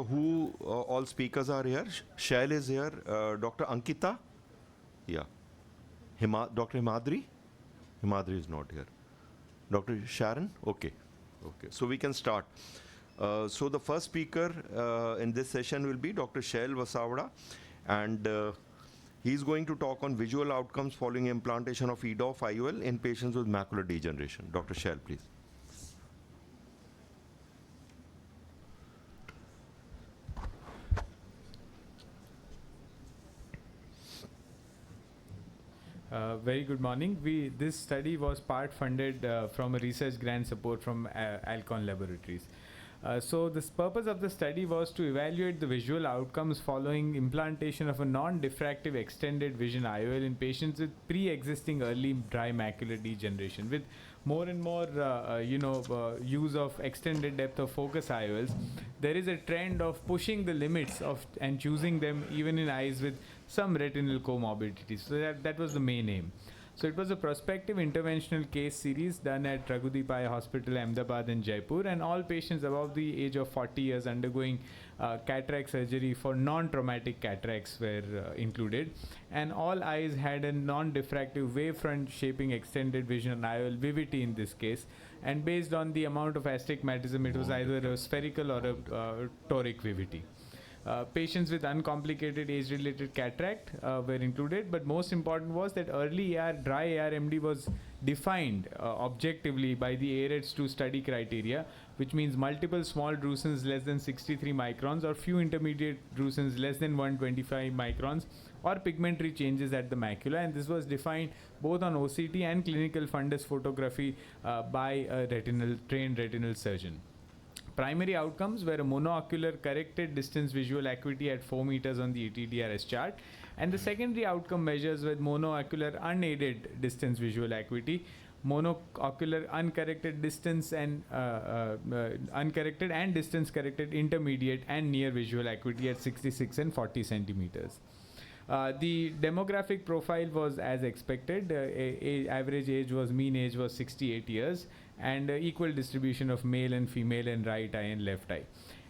Who all speakers are here? Shail is here. Dr. Ankita? Yeah. Dr. Himadri? Himadri is not here. Dr. Sharon? Okay. Okay. So we can start. So the first speaker in this session will be Dr. Shail Vasavada, and he's going to talk on visual outcomes following implantation of EDOF IOL in patients with macular degeneration. Dr. Shail, please. Very good morning. This study was part funded from a research grant support from Alcon Laboratories. So the purpose of the study was to evaluate the visual outcomes following implantation of a non-diffractive extended vision IOL in patients with pre-existing early dry macular degeneration. With more and more use of extended depth of focus IOLs, there is a trend of pushing the limits of and choosing them even in eyes with some retinal comorbidities. So that was the main aim. So it was a prospective interventional case series done at Raghudeep Eye Hospital, Ahmedabad and Jaipur, and all patients above the age of 40 years undergoing cataract surgery for non-traumatic cataracts were included, and all eyes had a non-diffractive wavefront shaping extended vision IOL, Vivity in this case, and based on the amount of astigmatism, it was either a spherical or a toric Vivity. Patients with uncomplicated age-related cataract were included, but most important was that early AR, dry ARMD was defined objectively by the AREDS2 study criteria, which means multiple small drusen's less than 63 microns or few intermediate drusen's less than 125 microns or pigmentary changes at the macula, and this was defined both on OCT and clinical fundus photography by a trained retinal surgeon. Primary outcomes were a monoocular corrected distance visual acuity at 4 meters on the ETDRS chart, and the secondary outcome measures with monoocular unaided distance visual acuity, monoocular uncorrected distance and uncorrected and distance corrected intermediate and near visual acuity at 66 and 40 centimeters. The demographic profile was as expected. Average age was, mean age was 68 years, and equal distribution of male and female in right eye and left eye.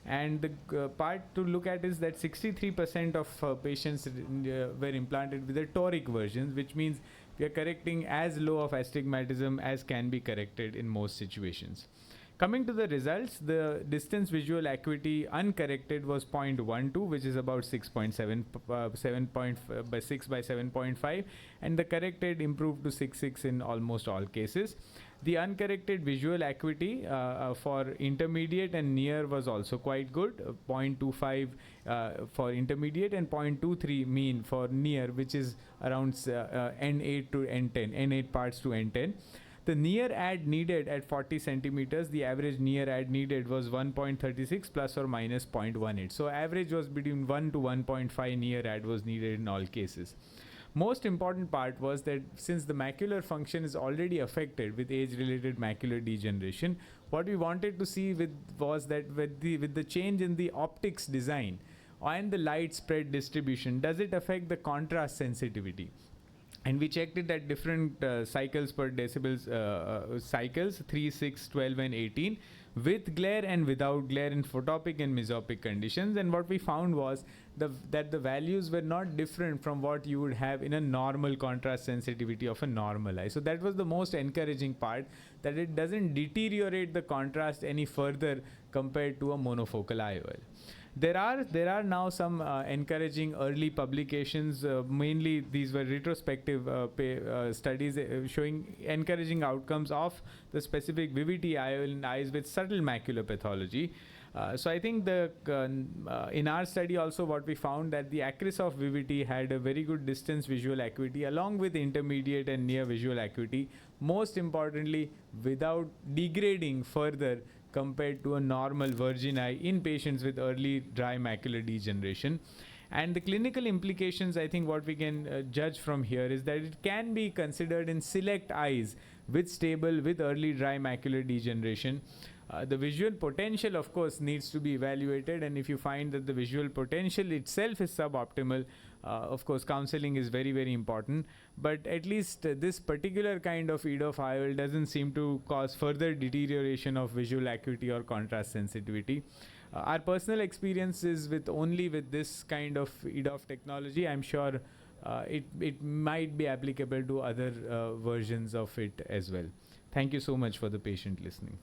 And the part to look at is that 63% of patients were implanted with a toric version, which means we are correcting as low of astigmatism as can be corrected in most situations. Coming to the results, the distance visual acuity uncorrected was 0.12, which is about 6.7 by 6 by 7.5, and the corrected improved to 6.6 in almost all cases. The uncorrected visual acuity for intermediate and near was also quite good, 0.25 for intermediate and 0.23 mean for near, which is around N8 to N10, N8 parts to N10. The near add needed at 40 centimeters, the average near add needed was 1.36 plus or minus 0.18. So average was between 1 to 1.5 near add was needed in all cases. Most important part was that since the macular function is already affected with age-related macular degeneration, what we wanted to see was that with the change in the optics design and the light spread distribution, does it affect the contrast sensitivity? And we checked it at different cycles per decibels cycles, 3, 6, 12 and 18, with glare and without glare in photopic and mesopic conditions. And what we found was that the values were not different from what you would have in a normal contrast sensitivity of a normal eye. So that was the most encouraging part, that it doesn't deteriorate the contrast any further compared to a monofocal IOL. There are now some encouraging early publications. Mainly these were retrospective studies showing encouraging outcomes of the specific Vivity IOL in eyes with subtle macular pathology. So I think in our study also what we found that the accuracy of Vivity had a very good distance visual acuity along with intermediate and near visual acuity, most importantly without degrading further compared to a normal virgin eye in patients with early dry macular degeneration. And the clinical implications, I think what we can judge from here is that it can be considered in select eyes with early dry macular degeneration. The visual potential, of course, needs to be evaluated, and if you find that the visual potential itself is suboptimal, of course, counseling is very, very important. But at least this particular kind of EDOF IOL doesn't seem to cause further deterioration of visual acuity or contrast sensitivity. Our personal experience is only with this kind of EDOF technology. I'm sure it might be applicable to other versions of it as well. Thank you so much for the patient listening.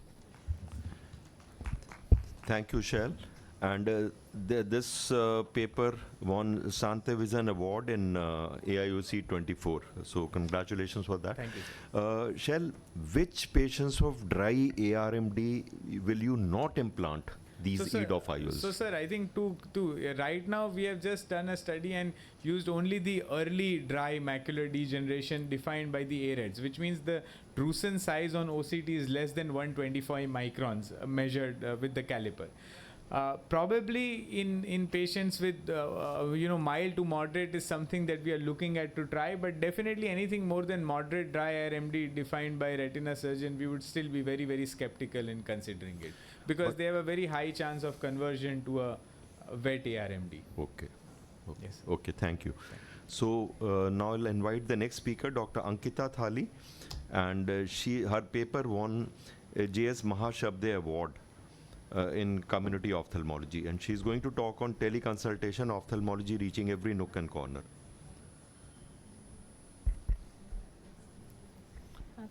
Thank you, Shail. And this paper won Sante Vision Award in AIOC 24. So congratulations for that. Thank you, sir. Shail, which patients of dry ARMD will you not implant these EDOF IOLs? So, sir, I think right now we have just done a study and used only the early dry macular degeneration defined by the AREDS, which means the drusen size on OCT is less than 125 microns measured with the caliper. Probably in patients with mild to moderate is something that we are looking at to try, but definitely anything more than moderate dry RMD defined by retina surgeon, we would still be very, very skeptical in considering it, because they have a very high chance of conversion to a wet ARMD. Okay. Yes. Okay, thank you. So now I'll invite the next speaker, Dr. Ankita Thali, and her paper won a JS Mahashabde Award in community ophthalmology, and she's going to talk on teleconsultation ophthalmology reaching every nook and corner.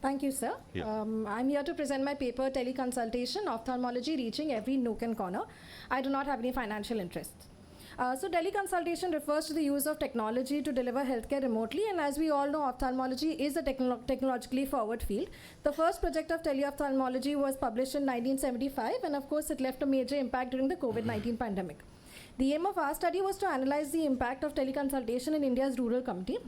Thank you, sir. Yeah. I'm here to present my paper, Teleconsultation Ophthalmology Reaching Every Nook and Corner. I do not have any financial interests. So teleconsultation refers to the use of technology to deliver healthcare remotely, and as we all know, ophthalmology is a technologically forward field. The first project of teleophthalmology was published in 1975, and of course it left a major impact during the COVID-19 pandemic. The aim of our study was to analyze the impact of teleconsultation in India's rural community.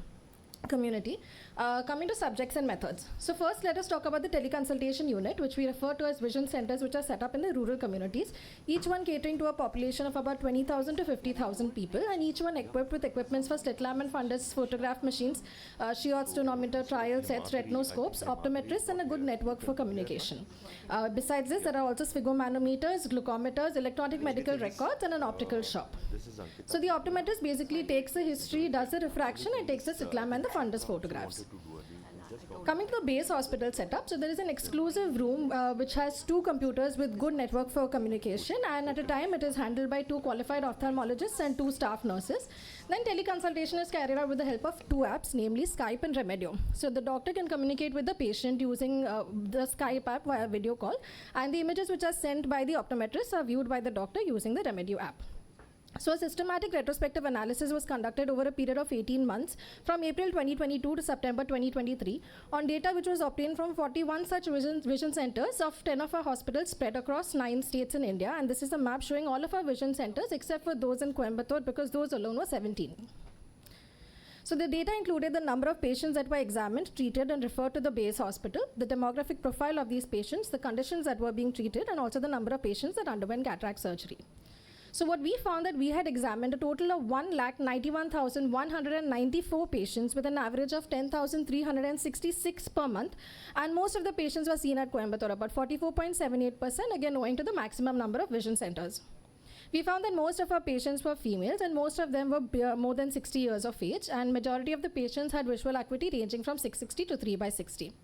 Coming to subjects and methods. So first, let us talk about the teleconsultation unit, which we refer to as vision centers, which are set up in the rural communities, each one catering to a population of about 20,000 to 50,000 people, and each one equipped with equipments for slit lamp and fundus photograph machines, Sheards tonometer, trial sets, retinoscopes, optometrists, and a good network for communication. Besides this, there are also sphygmomanometers, glucometers, electronic medical records, and an optical shop. So the optometrist basically takes the history, does the refraction, and takes the slit lamp and the fundus photographs. Coming to the base hospital setup, so there is an exclusive room which has 2 computers with good network for communication, and at a time it is handled by 2 qualified ophthalmologists and 2 staff nurses. Then teleconsultation is carried out with the help of 2 apps, namely Skype and Remedio. So the doctor can communicate with the patient using the Skype app via video call, and the images which are sent by the optometrist are viewed by the doctor using the Remedio app. So a systematic retrospective analysis was conducted over a period of 18 months from April 2022 to September 2023 on data which was obtained from 41 such vision centers of 10 of our hospitals spread across 9 states in India, and this is a map showing all of our vision centers except for those in Coimbatore, because those alone were 17. So the data included the number of patients that were examined, treated, and referred to the base hospital, the demographic profile of these patients, the conditions that were being treated, and also the number of patients that underwent cataract surgery. So what we found that we had examined a total of 1,91,194 patients with an average of 10,366 per month, and most of the patients were seen at Coimbatore, about 44.78%, again owing to the maximum number of vision centers. We found that most of our patients were females, and most of them were more than 60 years of age, and majority of the patients had visual acuity ranging from 660 to 3/60.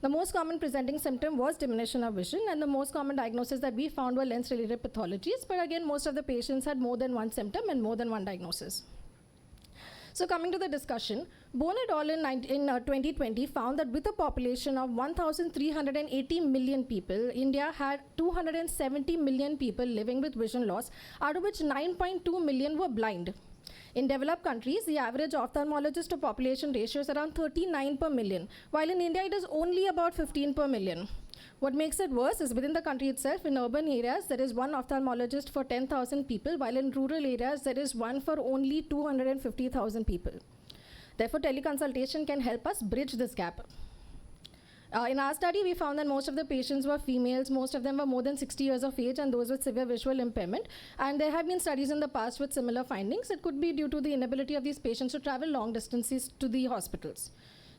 The most common presenting symptom was diminution of vision, and the most common diagnosis that we found were lens-related pathologies, but again, most of the patients had more than one symptom and more than one diagnosis. So coming to the discussion, Bone et al. in 2020 found that with a population of 1,380 million people, India had 270 million people living with vision loss, out of which 9.2 million were blind. In developed countries, the average ophthalmologist to population ratio is around 39 per million, while in India it is only about 15 per million. What makes it worse is within the country itself, in urban areas, there is 1 ophthalmologist for 10,000 people, while in rural areas, there is 1 for only 250,000 people. Therefore, teleconsultation can help us bridge this gap. In our study, we found that most of the patients were females, most of them were more than 60 years of age, and those with severe visual impairment. And there have been studies in the past with similar findings. It could be due to the inability of these patients to travel long distances to the hospitals.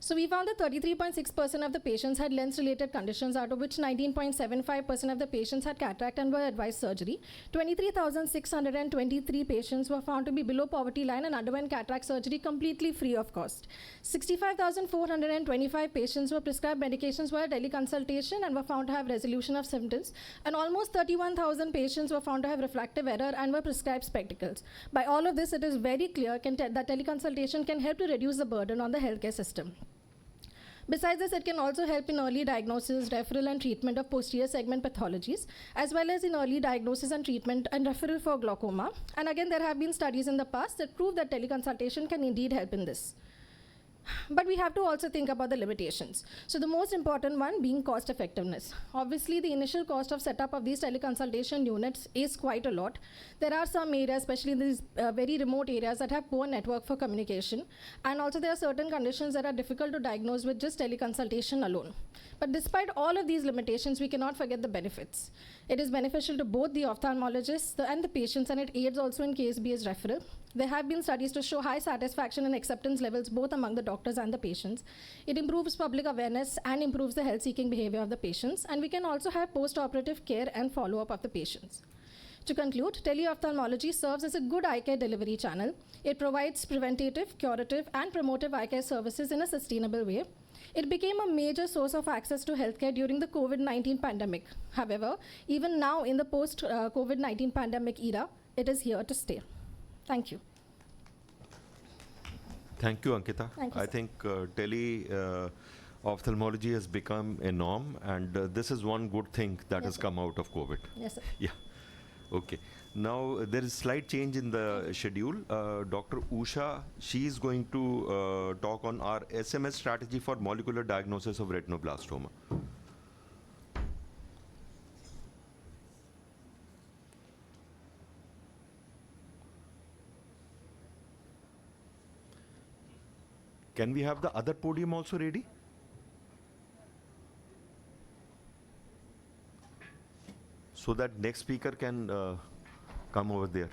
So we found that 33.6% of the patients had lens-related conditions, out of which 19.75% of the patients had cataract and were advised surgery. 23,623 patients were found to be below poverty line and underwent cataract surgery completely free of cost. 65,425 patients were prescribed medications via teleconsultation and were found to have resolution of symptoms. And almost 31,000 patients were found to have refractive error and were prescribed spectacles. By all of this, it is very clear that teleconsultation can help to reduce the burden on the healthcare system. Besides this, it can also help in early diagnosis, referral and treatment of posterior segment pathologies, as well as in early diagnosis and treatment and referral for glaucoma. And again, there have been studies in the past that prove that teleconsultation can indeed help in this. But we have to also think about the limitations. So the most important one being cost effectiveness. Obviously, the initial cost of setup of these teleconsultation units is quite a lot. There are some areas, especially in these very remote areas, that have poor network for communication. And also there are certain conditions that are difficult to diagnose with just teleconsultation alone. But despite all of these limitations, we cannot forget the benefits. It is beneficial to both the ophthalmologists and the patients, and it aids also in KSB's referral. There have been studies to show high satisfaction and acceptance levels both among the doctors and the patients. It improves public awareness and improves the health-seeking behavior of the patients, and we can also have post-operative care and follow-up of the patients. To conclude, teleophthalmology serves as a good eye care delivery channel. It provides preventative, curative, and promotive eye care services in a sustainable way. It became a major source of access to healthcare during the COVID-19 pandemic. However, even now in the post-COVID-19 pandemic era, it is here to stay. Thank you. Thank you, Ankita. Thank you, I sir. think ophthalmology has become a norm, and this is one good thing that Yes, has sir. come out of COVID. Yes, sir. Yeah. Okay. Now, there is slight change in the schedule. Dr. Usha, she is going to talk on our SMS strategy for molecular diagnosis of retinoblastoma. Can we have the other podium also ready? So that next speaker can come over there.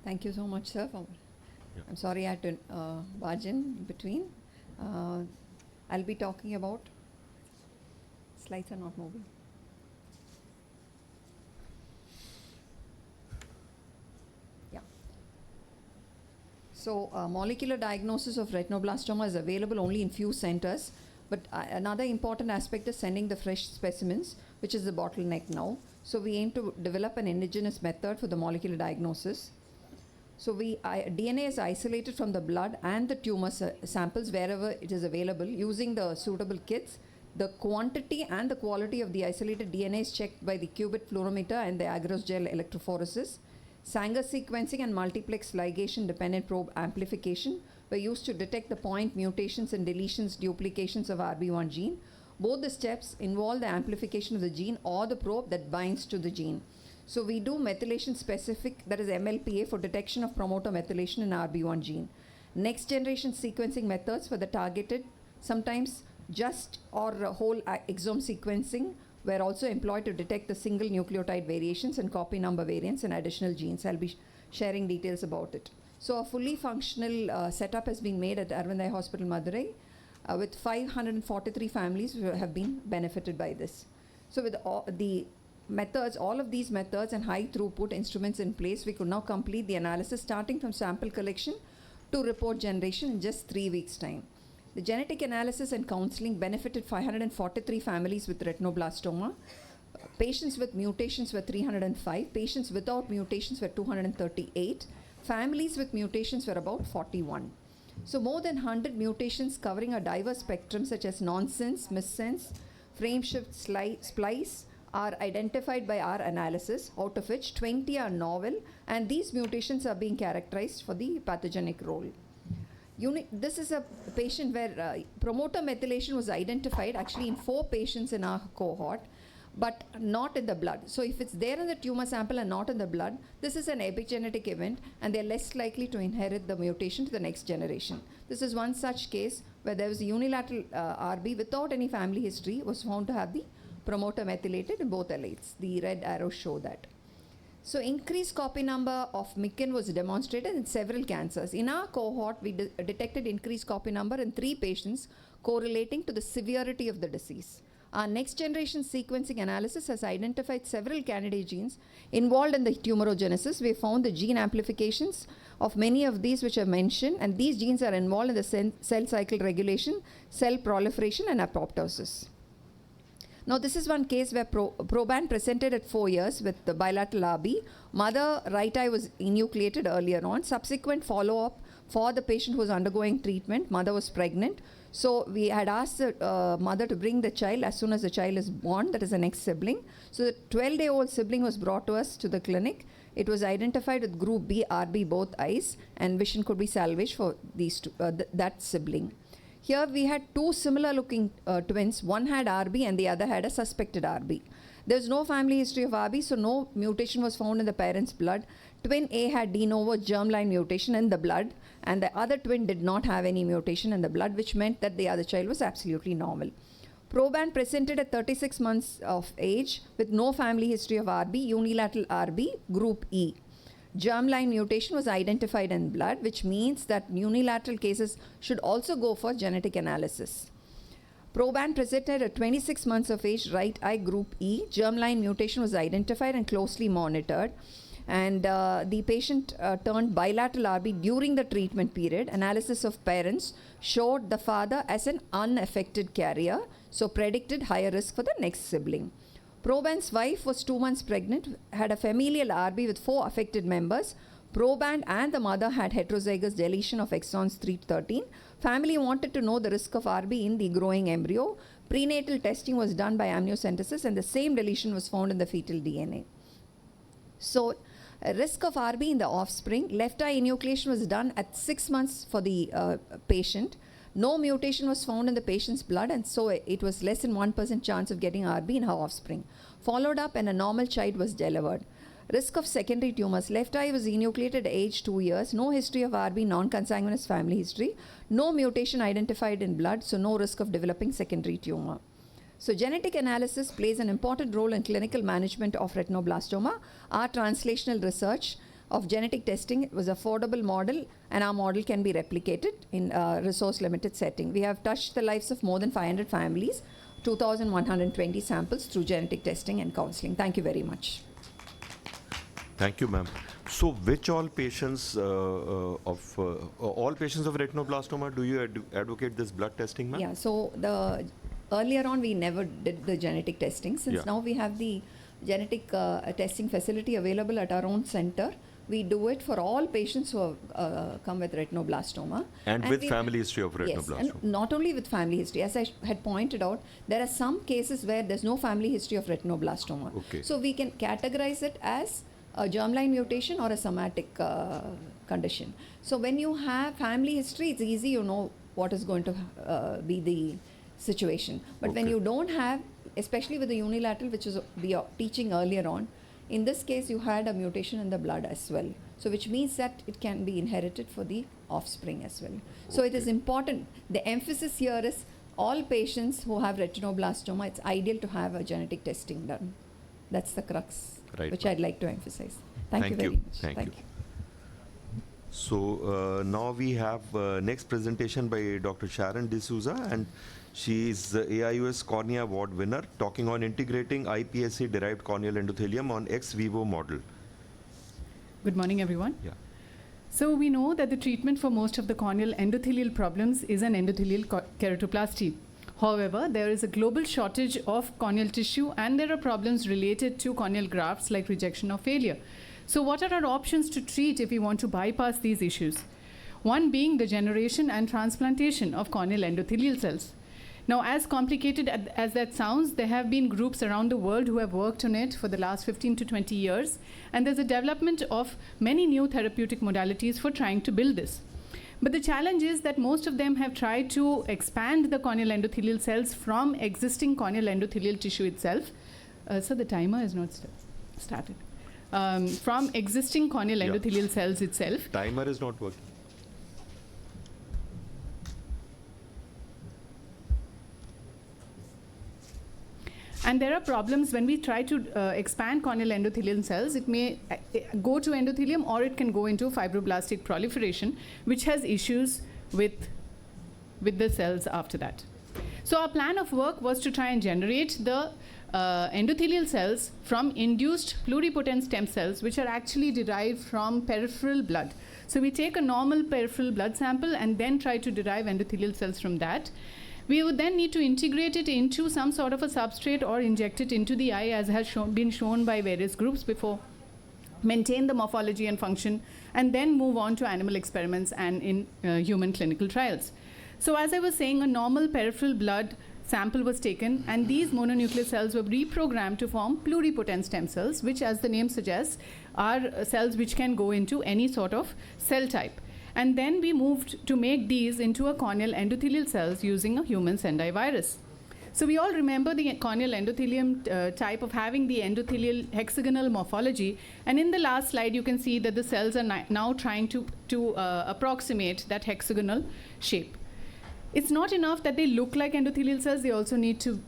Thank you so much, sir. Yeah. I'm sorry I had to barge in between. I'll be talking about, slides are not moving. Yeah. So molecular diagnosis of retinoblastoma is available only in few centers, but another important aspect is sending the fresh specimens, which is the bottleneck now. So we aim to develop an indigenous method for the molecular diagnosis. So DNA is isolated from the blood and the tumor samples wherever it is available using the suitable kits. The quantity and the quality of the isolated DNA is checked by the qubit fluorometer and the agarose gel electrophoresis. Sanger sequencing and multiplex ligation dependent probe amplification were used to detect the point mutations and deletions, duplications of RB1 gene. Both the steps involve the amplification of the gene or the probe that binds to the gene. So we do methylation specific, that is MLPA, for detection of promoter methylation in RB1 gene. Next generation sequencing methods for the targeted, sometimes just or whole exome sequencing were also employed to detect the single nucleotide variations and copy number variants in additional genes. I'll be sharing details about it. So a fully functional setup has been made at Arvind Eye Hospital, Madurai, with 543 families who have been benefited by this. So with all the methods, all of these methods and high throughput instruments in place, we could now complete the analysis starting from sample collection to report generation in just 3 weeks' time. The genetic analysis and counseling benefited 543 families with retinoblastoma. Patients with mutations were 305. Patients without mutations were 238. Families with mutations were about 41. So more than 100 mutations covering a diverse spectrum such as nonsense, missense, frameshift, splice are identified by our analysis, out of which 20 are novel, and these mutations are being characterized for the pathogenic role. This is a patient where promoter methylation was identified actually in 4 patients in our cohort, but not in the blood. So if it's there in the tumor sample and not in the blood, this is an epigenetic event and they're less likely to inherit the mutation to the next generation. This is one such case where there was a unilateral RB without any family history was found to have the promoter methylated in both alleles. The red arrows show that. So increased copy number of MICN was demonstrated in several cancers. In our cohort, we detected increased copy number in 3 patients correlating to the severity of the disease. Our next generation sequencing analysis has identified several candidate genes involved in the tumorigenesis. We found the gene amplifications of many of these which are mentioned, and these genes are involved in the cell cycle regulation, cell proliferation, and apoptosis. Now, this is one case where proband presented at 4 years with the bilateral RB. Mother right eye was enucleated earlier on. Subsequent follow-up for the patient who was undergoing treatment, mother was pregnant. So we had asked the mother to bring the child as soon as the child is born, that is the next sibling. So the 12-day-old sibling was brought to us to the clinic. It was identified with group B, RB, both eyes, and vision could be salvaged for these two, that sibling. Here we had 2 similar looking twins. One had RB and the other had a suspected RB. There's no family history of RB, so no mutation was found in the parent's blood. Twin A had de novo germline mutation in the blood, and the other twin did not have any mutation in the blood, which meant that the other child was absolutely normal. Proband presented at 36 months of age with no family history of RB, unilateral RB, group E. Germline mutation was identified in blood, which means that unilateral cases should also go for genetic analysis. Proband presented at 26 months of age, right eye, group E. Germline mutation was identified and closely monitored. And the patient turned bilateral RB during the treatment period. Analysis of parents showed the father as an unaffected carrier, so predicted higher risk for the next sibling. Proband's wife was 2 months pregnant, had a familial RB with 4 affected members. Proband and the mother had heterozygous deletion of exons 3 to 13. Family wanted to know the risk of RB in the growing embryo. Prenatal testing was done by amniocentesis, and the same deletion was found in the fetal DNA. So, risk of RB in the offspring. Left eye enucleation was done at 6 months for the patient. No mutation was found in the patient's blood, and so it was less than 1% chance of getting RB in her offspring. Followed up, and a normal child was delivered. Risk of secondary tumors. Left eye was enucleated at age 2 years. No history of RB, non-consanguineous family history. No mutation identified in blood, so no risk of developing secondary tumor. So genetic analysis plays an important role in clinical management of retinoblastoma. Our translational research of genetic testing was affordable model, and our model can be replicated in a resource limited setting. We have touched the lives of more than 500 families, 2,120 samples through genetic testing and counseling. Thank you very much. Thank you, ma'am. So, which all patients of retinoblastoma do you advocate this blood testing, ma'am? Yeah. So earlier on we never did the genetic testing. Since now we have the genetic testing facility available at our own center, we do it for all patients who have come with retinoblastoma. And with family history of retinoblastoma. Yes, and not only with family history. As I had pointed out, there are some cases where there's no family history of retinoblastoma. Okay. So we can categorize it as a germline mutation or a somatic condition. So when you have family history, it's easy, you know what is going to be the situation. But when you don't have, especially with the unilateral, which is we are teaching earlier on, in this case you had a mutation in the blood as well. So which means that it can be inherited for the offspring as well. So it is important. The emphasis here is all patients who have retinoblastoma, it's ideal to have a genetic testing done. That's the crux, which I'd like to emphasize. Thank you very much. Thank you. So now we have next presentation by Dr. Sharon D'Souza, and she is the AIOS Cornea Award winner, talking on integrating iPSC-derived corneal endothelium on ex vivo model. Good morning, everyone. Yeah. So we know that the treatment for most of the corneal endothelial problems is an endothelial keratoplasty. However, there is a global shortage of corneal tissue, and there are problems related to corneal grafts like rejection or failure. So what are our options to treat if we want to bypass these issues? One being the generation and transplantation of corneal endothelial cells. Now, as complicated as that sounds, there have been groups around the world who have worked on it for the last 15 to 20 years, and there's a development of many new therapeutic modalities for trying to build this. But the challenge is that most of them have tried to expand the corneal endothelial cells from existing corneal endothelial tissue itself. So the timer is not started. From existing corneal endothelial cells itself. Timer is not working. And there are problems when we try to expand corneal endothelial cells. It may go to endothelium, or it can go into fibroblastic proliferation, which has issues with the cells after that. So our plan of work was to try and generate the endothelial cells from induced pluripotent stem cells, which are actually derived from peripheral blood. So we take a normal peripheral blood sample and then try to derive endothelial cells from that. We would then need to integrate it into some sort of a substrate or inject it into the eye, as has been shown by various groups before, maintain the morphology and function, and then move on to animal experiments and in human clinical trials. So as I was saying, a normal peripheral blood sample was taken, and these mononuclear cells were reprogrammed to form pluripotent stem cells, which, as the name suggests, are cells which can go into any sort of cell type. And then we moved to make these into a corneal endothelial cells using a human Sendai virus. So we all remember the corneal endothelium type of having the endothelial hexagonal morphology. And in the last slide, you can see that the cells are now trying to approximate that hexagonal shape. It's not enough that they look like endothelial cells. They also need to,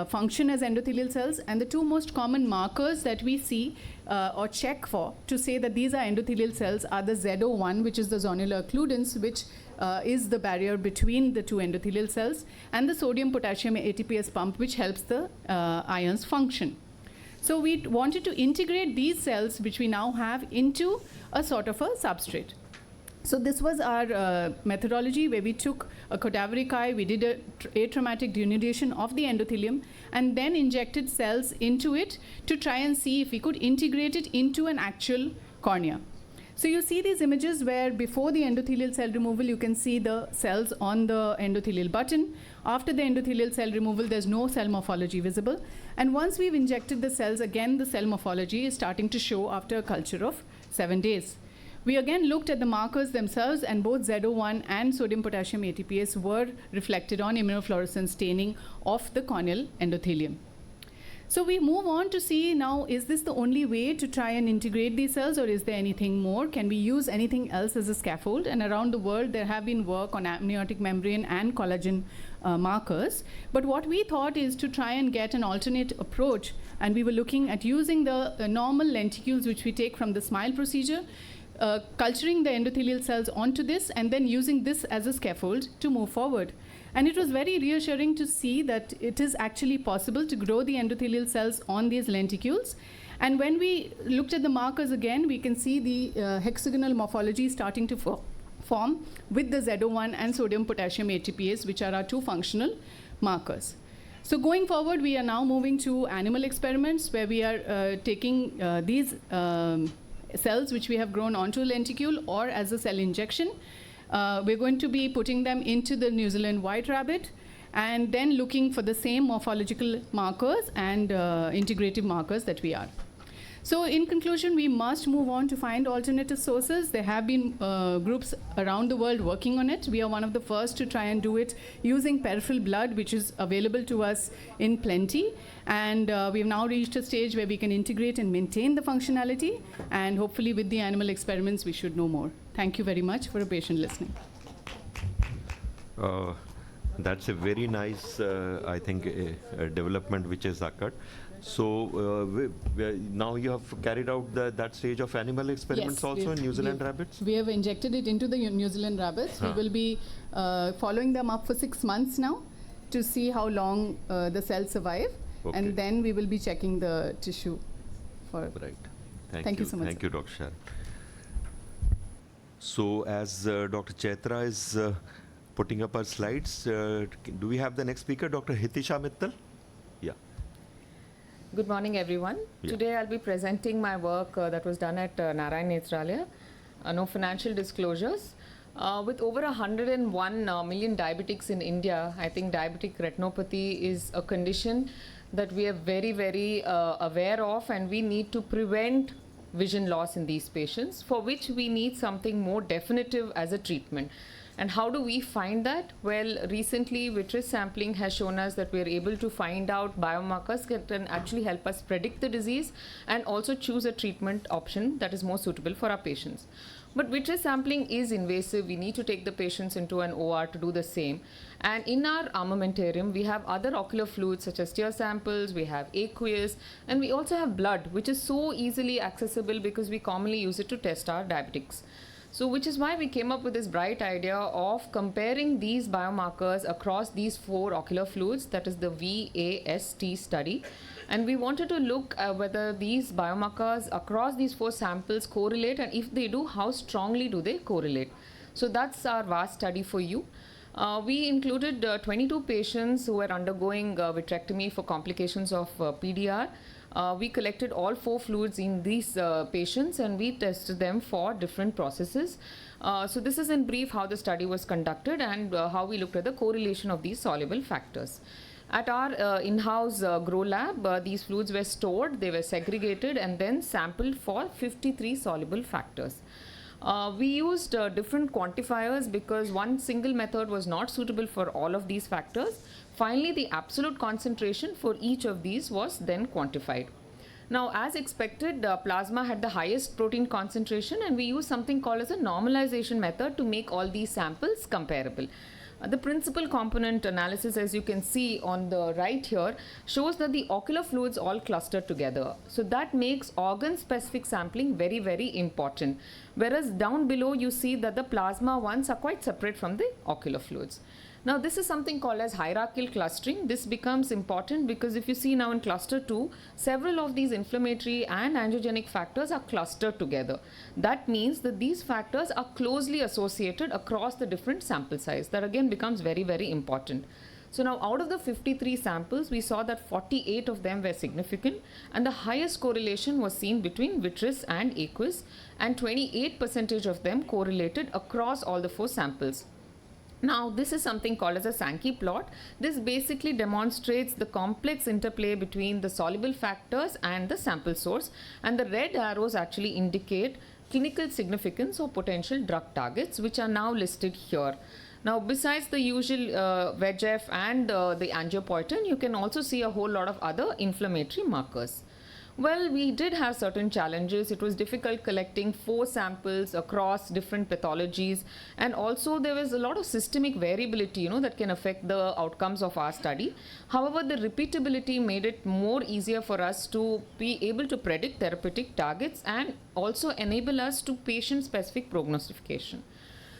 function as endothelial cells. And the two most common markers that we see or check for to say that these are endothelial cells are the ZO1, which is the zonular occludence, which is the barrier between the two endothelial cells, and the sodium-potassium ATPase pump, which helps the ions function. So we wanted to integrate these cells, which we now have, into a sort of a substrate. So this was our methodology, where we took a cadaveric eye, we did a atraumatic denudation of the endothelium, and then injected cells into it to try and see if we could integrate it into an actual cornea. So you see these images where before the endothelial cell removal, you can see the cells on the endothelial button. After the endothelial cell removal, there's no cell morphology visible. And once we've injected the cells, again, the cell morphology is starting to show after a culture of 7 days. We again looked at the markers themselves, and both ZO1 and sodium-potassium ATPase were reflected on immunofluorescence staining of the corneal endothelium. So we move on to see now, is this the only way to try and integrate these cells, or is there anything more? Can we use anything else as a scaffold? And around the world, there have been work on amniotic membrane and collagen markers. But what we thought is to try and get an alternate approach, and we were looking at using the normal lenticules which we take from the SMILE procedure, culturing the endothelial cells onto this, and then using this as a scaffold to move forward. And it was very reassuring to see that it is actually possible to grow the endothelial cells on these lenticules. And when we looked at the markers again, we can see the hexagonal morphology starting to form with the ZO1 and sodium-potassium ATPase, which are our two functional markers. So going forward, we are now moving to animal experiments, where we are taking these cells which we have grown onto a lenticule or as a cell injection. We're going to be putting them into the New Zealand white rabbit, and then looking for the same morphological markers and integrative markers that we are. So in conclusion, we must move on to find alternative sources. There have been groups around the world working on it. We are one of the first to try and do it using peripheral blood, which is available to us in plenty. And we've now reached a stage where we can integrate and maintain the functionality. And hopefully with the animal experiments, we should know more. Thank you very much for a patient listening. That's a very nice, I think, development which has occurred. So now you have carried out that stage of animal experiments also in New Zealand rabbits? We have injected it into the New Zealand rabbits. We will be following them up for 6 months now to see how long the cells survive. Okay. And then we will be checking the tissue for. Right. Thank you so much. Thank you, Dr. Sharon. So as Dr. Chaitra is putting up her slides, do we have the next speaker, Dr. Hitisha Mittal? Yeah. Good morning, everyone. Yeah. Today I'll be presenting my work that was done at Narayan Nethralaya. No financial disclosures. With over 101 million diabetics in India, I think diabetic retinopathy is a condition that we are very, very aware of, and we need to prevent vision loss in these patients, for which we need something more definitive as a treatment. And how do we find that? Well, recently vitreous sampling has shown us that we are able to find out biomarkers that can actually help us predict the disease and also choose a treatment option that is more suitable for our patients. But vitreous sampling is invasive. We need to take the patients into an OR to do the same. And in our armamentarium, we have other ocular fluids such as tear samples, we have aqueous, and we also have blood, which is so easily accessible because we commonly use it to test our diabetics. So which is why we came up with this bright idea of comparing these biomarkers across these 4 ocular fluids, that is the VAST study. And we wanted to look whether these biomarkers across these 4 samples correlate, and if they do, how strongly do they correlate. So that's our VAST study for you. We included 22 patients who were undergoing vitrectomy for complications of PDR. We collected all 4 fluids in these patients and we tested them for different processes. So this is in brief how the study was conducted and how we looked at the correlation of these soluble factors. At our in-house grow lab, these fluids were stored, they were segregated and then sampled for 53 soluble factors. We used different quantifiers because one single method was not suitable for all of these factors. Finally, the absolute concentration for each of these was then quantified. Now, as expected, plasma had the highest protein concentration and we used something called as a normalization method to make all these samples comparable. The principal component analysis, as you can see on the right here, shows that the ocular fluids all cluster together. So that makes organ-specific sampling very, very important. Whereas down below you see that the plasma ones are quite separate from the ocular fluids. Now this is something called as hierarchical clustering. This becomes important because if you see now in cluster 2, several of these inflammatory and angiogenic factors are clustered together. That means that these factors are closely associated across the different sample size. That again becomes very, very important. So now out of the 53 samples, we saw that 48 of them were significant and the highest correlation was seen between vitreous and aqueous, and 28% of them correlated across all the 4 samples. Now, this is something called as a Sankey plot. This basically demonstrates the complex interplay between the soluble factors and the sample source, and the red arrows actually indicate clinical significance or potential drug targets, which are now listed here. Now, besides the usual VEGF and the angiopoietin, you can also see a whole lot of other inflammatory markers. Well, we did have certain challenges. It was difficult collecting 4 samples across different pathologies, and also there was a lot of systemic variability, that can affect the outcomes of our study. However, the repeatability made it more easier for us to be able to predict therapeutic targets and also enable us to patient-specific prognostication.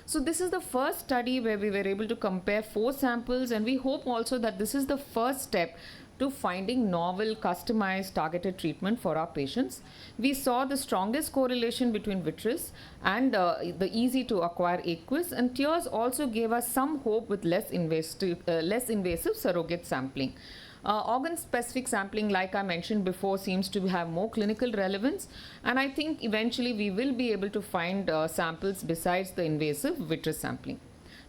So this is the first study where we were able to compare 4 samples, and we hope also that this is the first step to finding novel, customized, targeted treatment for our patients. We saw the strongest correlation between vitreous and the easy to acquire aqueous, and tears also gave us some hope with less invasive surrogate sampling. Organ-specific sampling, like I mentioned before, seems to have more clinical relevance, and I think eventually we will be able to find samples besides the invasive vitreous sampling.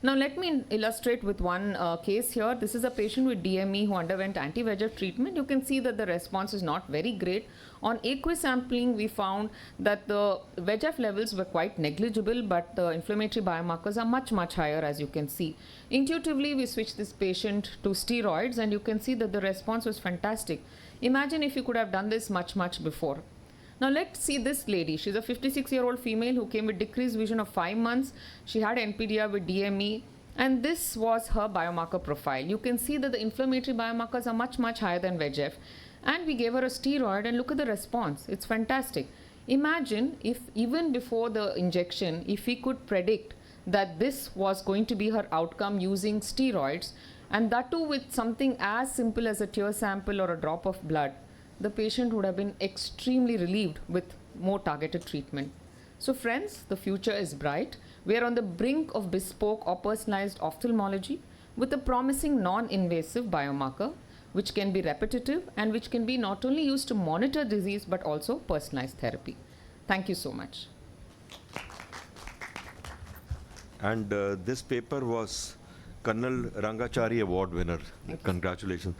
Now let me illustrate with one case here. This is a patient with DME who underwent anti-VEGF treatment. You can see that the response is not very great. On aqueous sampling, we found that the VEGF levels were quite negligible, but the inflammatory biomarkers are much, much higher, as you can see. Intuitively, we switched this patient to steroids, and you can see that the response was fantastic. Imagine if you could have done this much, much before. Now let's see this lady. She's a 56-year-old female who came with decreased vision of 5 months. She had NPDR with DME, and this was her biomarker profile. You can see that the inflammatory biomarkers are much, much higher than VEGF. And we gave her a steroid, and look at the response. It's fantastic. Imagine if even before the injection, if we could predict that this was going to be her outcome using steroids, and that too with something as simple as a tear sample or a drop of blood, the patient would have been extremely relieved with more targeted treatment. So friends, the future is bright. We are on the brink of bespoke or personalized ophthalmology with a promising non-invasive biomarker, which can be repetitive and which can be not only used to monitor disease but also personalized therapy. Thank you so much. And this paper was Colonel Rangachari Award winner. Congratulations.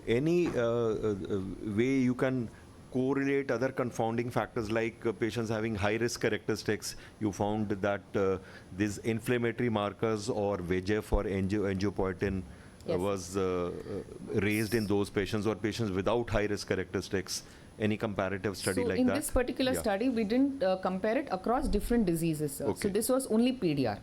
Any way you can correlate other confounding factors like patients having high-risk characteristics? You found that these inflammatory markers or VEGF or angiopoietin Yes. was raised in those patients or patients without high-risk characteristics. Any comparative study So like in that? this particular Yeah. study, we didn't compare it across different diseases, sir. So Okay. this was only PDR.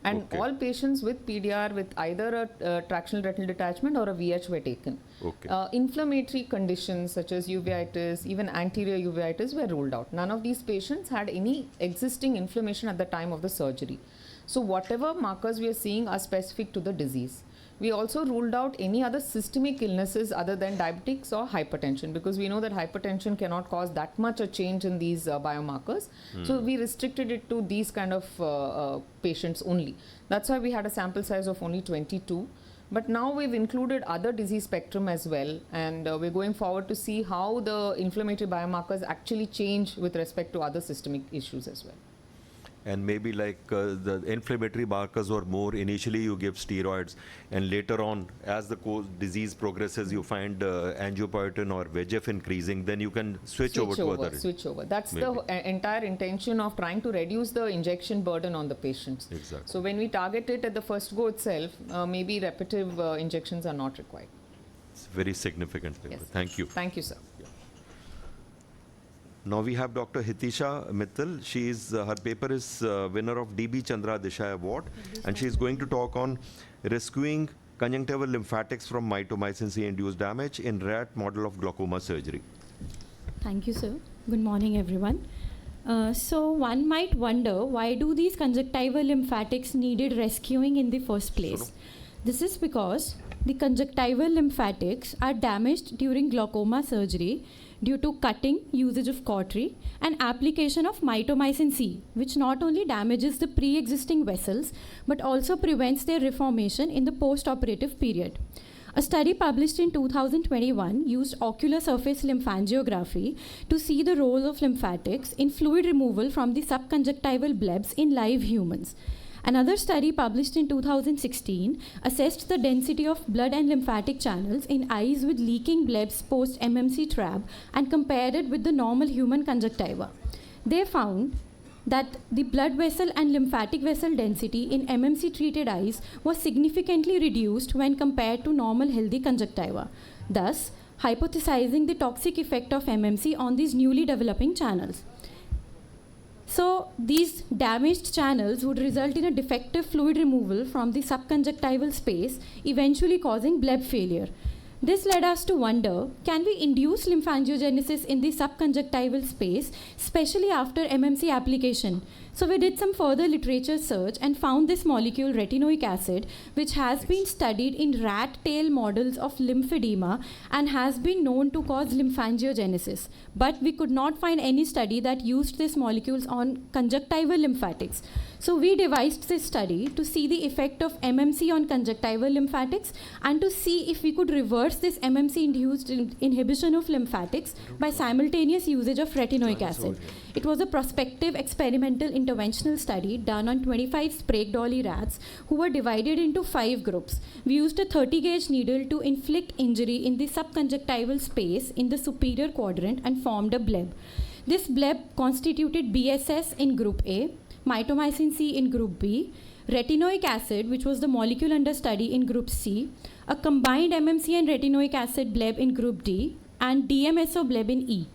And Okay. all patients with PDR with either a tractional retinal detachment or a VH were taken. Okay. Inflammatory conditions such as uveitis, even anterior uveitis were ruled out. None of these patients had any existing inflammation at the time of the surgery. So whatever markers we are seeing are specific to the disease. We also ruled out any other systemic illnesses other than diabetics or hypertension, because we know that hypertension cannot cause that much a change in these biomarkers. So we restricted it to these kind of patients only. That's why we had a sample size of only 22. But now we've included other disease spectrum as well, and we're going forward to see how the inflammatory biomarkers actually change with respect to other systemic issues as well. And maybe like the inflammatory markers or more, initially you give steroids, and later on, as the disease progresses, you find angiopoietin or VEGF increasing, then you can switch over to other. Switch over. That's Maybe. the entire intention of trying to reduce the injection burden on the patients. Exactly. So when we target it at the first go itself, maybe repetitive injections are not required. It's very significant paper. Yes. Thank you. Thank you, sir. Now we have Dr. Hitisha Mittal. She is her paper is winner of DB Chandra Desai Award, and she is going to talk on rescuing conjunctival lymphatics from mitomycin C-induced damage in rat model of glaucoma surgery. Thank you, sir. Good morning, everyone. So one might wonder, why do these conjunctival lymphatics needed rescuing in the first place? This is because the conjunctival lymphatics are damaged during glaucoma surgery due to cutting, usage of cautery, and application of mitomycin C, which not only damages the pre-existing vessels, but also prevents their reformation in the post-operative period. A study published in 2021 used ocular surface lymphangiography to see the role of lymphatics in fluid removal from the subconjunctival blebs in live humans. Another study published in 2016 assessed the density of blood and lymphatic channels in eyes with leaking blebs post MMC trab and compared it with the normal human conjunctiva. They found that the blood vessel and lymphatic vessel density in MMC treated eyes was significantly reduced when compared to normal healthy conjunctiva, thus hypothesizing the toxic effect of MMC on these newly developing channels. So these damaged channels would result in a defective fluid removal from the subconjunctival space, eventually causing bleb failure. This led us to wonder, can we induce lymphangiogenesis in the subconjunctival space, especially after MMC application? So we did some further literature search and found this molecule retinoic acid, which has been studied in rat tail models of lymphedema and has been known to cause lymphangiogenesis. But we could not find any study that used these molecules on conjunctival lymphatics. So we devised this study to see the effect of MMC on conjunctival lymphatics and to see if we could reverse this MMC-induced inhibition of lymphatics by simultaneous usage of retinoic acid. It was a prospective experimental interventional study done on 25 Sprague Dawley rats who were divided into 5 groups. We used a 30-gauge needle to inflict injury in the subconjunctival space in the superior quadrant and formed a bleb. This bleb constituted BSS in group A, mitomycin C in group B, retinoic acid, which was the molecule under study, in group C, a combined MMC and retinoic acid bleb in group D, and DMSO bleb in E.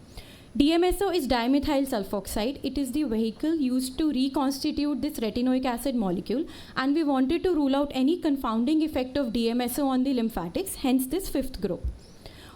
DMSO is dimethyl sulfoxide. It is the vehicle used to reconstitute this retinoic acid molecule, and we wanted to rule out any confounding effect of DMSO on the lymphatics, hence this 5th group.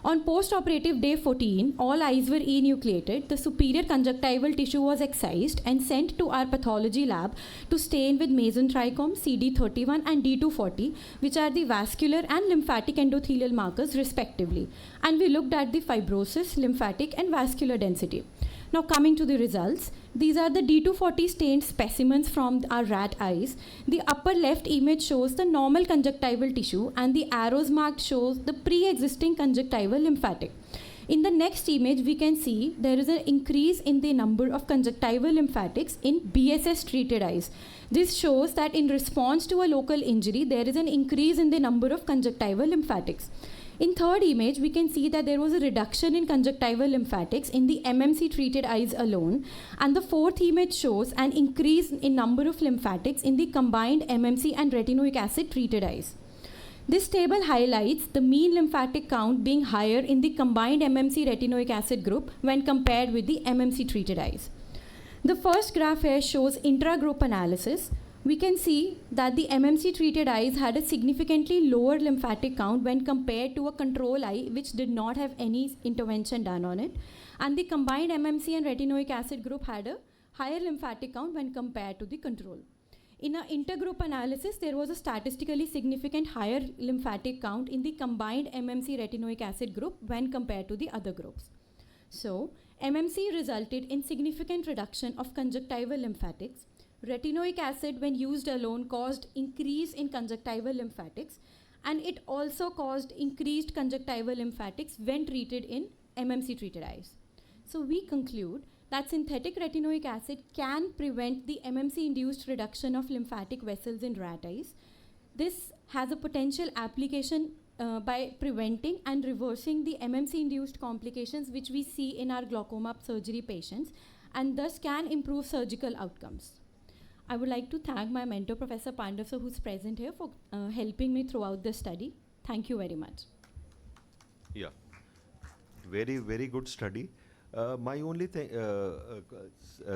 On post-operative day 14, all eyes were enucleated. The superior conjunctival tissue was excised and sent to our pathology lab to stain with mesentrichome, CD31 and D240, which are the vascular and lymphatic endothelial markers respectively. And we looked at the fibrosis, lymphatic and vascular density. Now coming to the results, these are the D240 stained specimens from our rat eyes. The upper left image shows the normal conjunctival tissue and the arrows marked shows the pre-existing conjunctival lymphatic. In the next image, we can see there is an increase in the number of conjunctival lymphatics in BSS treated eyes. This shows that in response to a local injury, there is an increase in the number of conjunctival lymphatics. In third image, we can see that there was a reduction in conjunctival lymphatics in the MMC treated eyes alone, and the fourth image shows an increase in number of lymphatics in the combined MMC and retinoic acid treated eyes. This table highlights the mean lymphatic count being higher in the combined MMC retinoic acid group when compared with the MMC treated eyes. The first graph here shows intra-group analysis. We can see that the MMC treated eyes had a significantly lower lymphatic count when compared to a control eye which did not have any intervention done on it, and the combined MMC and retinoic acid group had a higher lymphatic count when compared to the control. In an intergroup analysis, there was a statistically significant higher lymphatic count in the combined MMC retinoic acid group when compared to the other groups. So, MMC resulted in significant reduction of conjunctival lymphatics. Retinoic acid, when used alone, caused increase in conjunctival lymphatics, and it also caused increased conjunctival lymphatics when treated in MMC treated eyes. So, we conclude that synthetic retinoic acid can prevent the MMC-induced reduction of lymphatic vessels in rat eyes. This has a potential application by preventing and reversing the MMC-induced complications which we see in our glaucoma surgery patients, and thus can improve surgical outcomes. I would like to thank my mentor, Professor Pandav, sir, who's present here, for helping me throughout the study. Thank you very much. Yeah, very, very good study. My only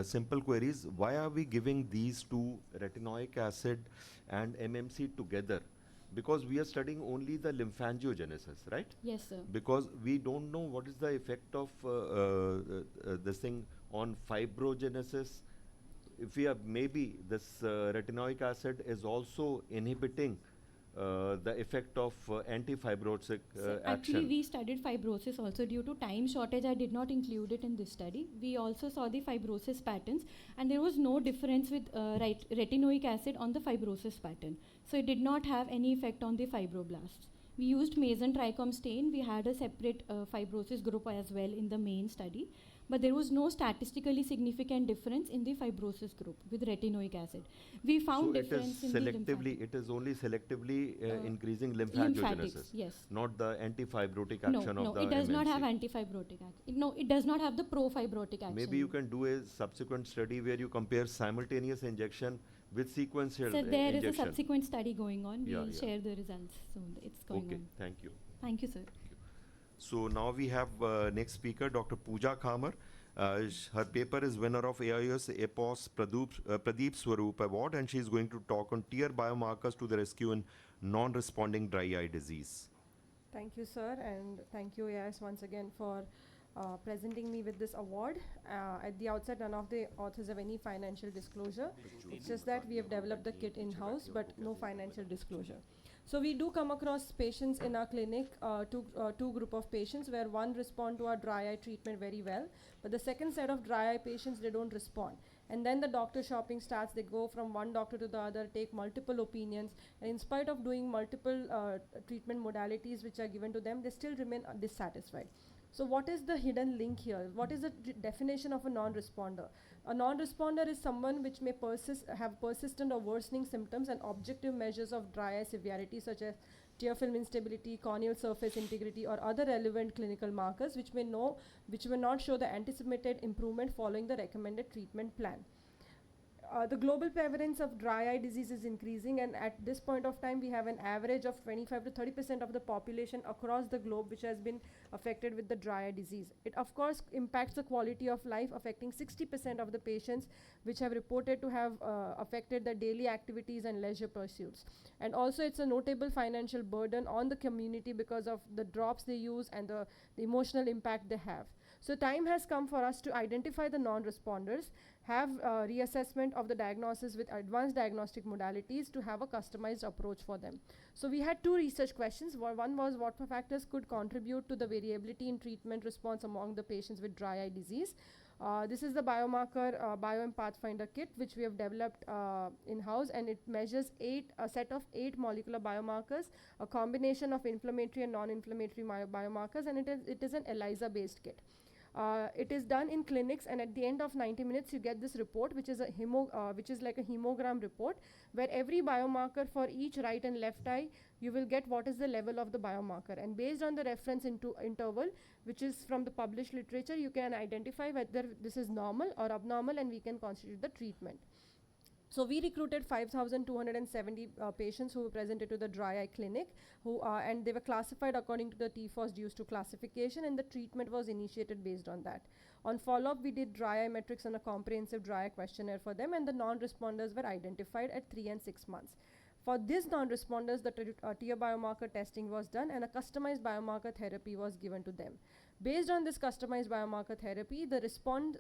simple query is, why are we giving these two, retinoic acid and MMC, together? Because we are studying only the lymphangiogenesis, right? Yes, sir. Because we don't know what is the effect of this thing on fibrogenesis. If we have, maybe this retinoic acid is also inhibiting the effect of anti-fibrotic So action. actually, we studied fibrosis also. Due to time shortage, I did not include it in this study. We also saw the fibrosis patterns, and there was no difference with retinoic acid on the fibrosis pattern. So it did not have any effect on the fibroblasts. We used Mason trichome stain. We had a separate fibrosis group as well in the main study, but there was no statistically significant difference in the fibrosis group with retinoic acid. We found So difference in the lymphatic. it is only selectively increasing Lymphatics, lymphangiogenesis, yes. not the anti-fibrotic No, action no, of the it does not have MMC. anti-fibrotic action. No, it does not have the pro-fibrotic action. Maybe you can do a subsequent study where you compare simultaneous injection with sequential So there is a injection. subsequent study going on. Yeah, We'll yeah. share the results soon. It's going Okay, on. thank you. Thank you, sir. So now we have next speaker, Dr. Pooja Khamar. Her paper is winner of AIOS Pradeep Swaroop Award, and she is going to talk on tier biomarkers to the rescue in non-responding dry eye disease. Thank you, sir, and thank you, AIS, once again for presenting me with this award. At the outset, none of the authors have any financial disclosure. It's just that we have developed the kit in-house, but no financial disclosure. So we do come across patients in our clinic, two group of patients, where one respond to our dry eye treatment very well, but the second set of dry eye patients, they don't respond. And then the doctor shopping starts. They go from one doctor to the other, take multiple opinions, and in spite of doing multiple treatment modalities which are given to them, they still remain dissatisfied. So what is the hidden link here? What is the definition of a non-responder? A non-responder is someone which may have persistent or worsening symptoms and objective measures of dry eye severity, such as tear film instability, corneal surface integrity, or other relevant clinical markers which may not show the anticipated improvement following the recommended treatment plan. The global prevalence of dry eye disease is increasing, and at this point of time we have an average of 25 to 30% of the population across the globe which has been affected with the dry eye disease. It of course impacts the quality of life, affecting 60% of the patients, which have reported to have affected their daily activities and leisure pursuits. And also it's a notable financial burden on the community because of the drops they use and the emotional impact they have. So time has come for us to identify the non-responders, have reassessment of the diagnosis with advanced diagnostic modalities to have a customized approach for them. So we had two research questions. One was what factors could contribute to the variability in treatment response among the patients with dry eye disease. This is the biomarker BioM Pathfinder kit, which we have developed in-house, and it measures a set of 8 molecular biomarkers, a combination of inflammatory and non-inflammatory biomarkers, and it is an ELISA-based kit. It is done in clinics, and at the end of 90 minutes, you get this report, which is like a hemogram report, where every biomarker for each right and left eye, you will get what is the level of the biomarker. And based on the reference interval, which is from the published literature, you can identify whether this is normal or abnormal, and we can constitute the treatment. So we recruited 5,270 patients who were presented to the dry eye clinic, and they were classified according to the TFOS dues to classification, and the treatment was initiated based on that. On follow-up, we did dry eye metrics and a comprehensive dry eye questionnaire for them, and the non-responders were identified at 3 and 6 months. For these non-responders, the tier biomarker testing was done, and a customized biomarker therapy was given to them. Based on this customized biomarker therapy, the response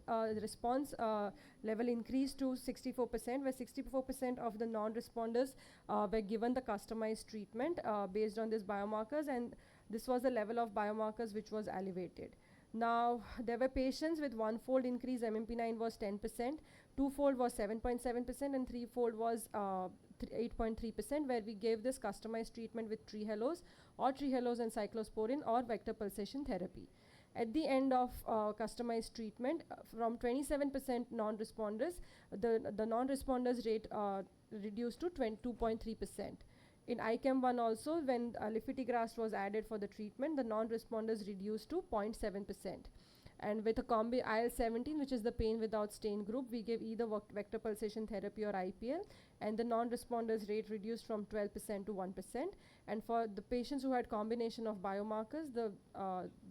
level increased to 64%, where 64% of the non-responders were given the customized treatment based on these biomarkers, and this was the level of biomarkers which was elevated. Now, there were patients with one-fold increase, MMP9 was 10%, two-fold was 7.7%, and three-fold was 8.3%, where we gave this customized treatment with Trehalose and cyclosporin or vector pulsation therapy. At the end of customized treatment, from 27% non-responders, the non-responders rate reduced to 2.3%. In ICAM1 also, when lifitegrast was added for the treatment, the non-responders reduced to 0.7%. And with a combi IL-17, which is the pain without stain group, we gave either vector pulsation therapy or IPL, and the non-responders rate reduced from 12% to 1%. And for the patients who had combination of biomarkers, the